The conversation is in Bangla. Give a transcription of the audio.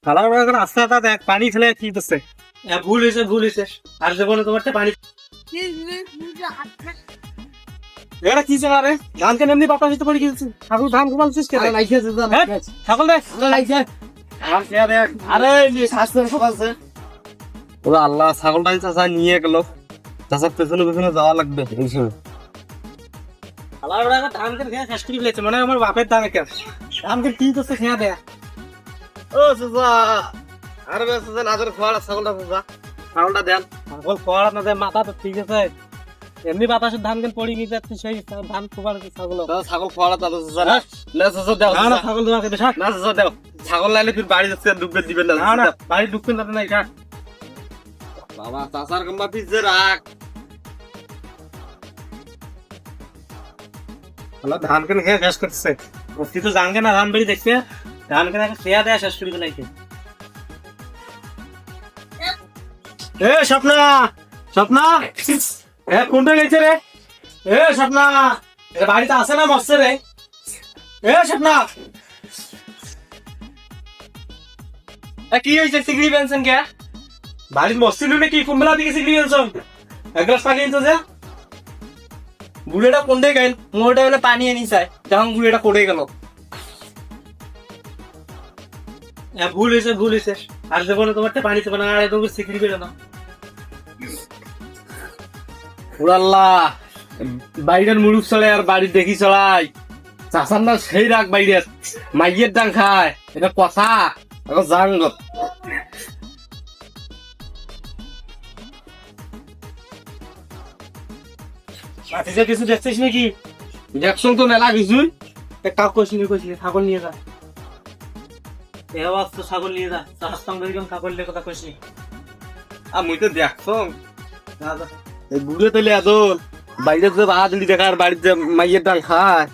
শালা রাস্তাটা দেখ পানি ফেলে কি করছে। ভুল হয়েছে আর জীবনে তোমার পানি এটা কি জায়গা রে ধানকে এমনি বাপা দিতে পারি কিছু ঠাকুর ধান ঘুমালছিস কে ছাগল দেখ আরে স্বাস্থ্য আছে ওরা আল্লাহ ছাগলটা চাচা নিয়ে গেল চাচার পেছনে পেছনে যাওয়া লাগবে এই সময় ধানকে খেয়ে শেষ করে ফেলেছে মানে আমার বাপের ধান কে ধানকে কি করছে খেয়া দেয়া ও চাচা আরে চাচা নাজর খোয়াড়া ছাগলটা চাচা ছাগলটা দেন ছাগল খোয়াড়া না দেয় মাথা তো ঠিক আছে এমনি বাতাসের ধান কেন পড়ি গিয়ে যাচ্ছে সেই ধান খোয়ার ছাগল ছাগল খোয়াড়া দাদা চাচা না চাচা দাও না ছাগল তোমাকে দেখ না চাচা দাও ছাগল লাইলে তুই বাড়ি যাচ্ছে ডুববে দিবেন না না বাড়ি ডুববেন না না এটা বাবা চাচার গম্বা পিছে রাখ আল্লাহ ধান কেন খেয়ে শেষ করছে তুই তো জানকে না ধান বেরি দেখছে ধান কেন খেয়া দেয়া শেষ করে ফেলাইছে এ স্বপ্না স্বপ্না এ কোনটা গেছে রে এ স্বপ্না এ বাড়িতে আছে না মস্তে রে এ স্বপ্না কি হয়েছে সিগড়ি পেনশন কে বাড়ির মস্তি লুনে কি কুম্বলা দিকে সিগড়ি পেনশন এক গ্লাস পানি আনছো যে বুড়েটা কোনটাই গেল মোটা বলে পানি আনি চাই যখন বুড়েটা পড়ে গেল ভুল হয়েছে আর জীবনে তোমার পানি দেবে না আর একদম সিগড়ি পেলে না আল্লাহ বাইরের মুরুখ চলে আর বাড়ি দেখি চলাই চাষার না সেই রাখ বাইরের মাইয়ের ডাং খায় এটা কথা এখন জান কিছু দেখছিস নাকি দেখছো তো মেলা কিছুই কাউ কইসিনি ছাগল নিয়ে যা তো ছাগল নিয়ে যা চাষার সঙ্গে ছাগল নিয়ে কথা কইসনি আমি তো দেখছো বুড়ে তাহলে এত বাইরে যে বাহাদুরি দেখার বাড়িতে মাইয়ের ডাল খায়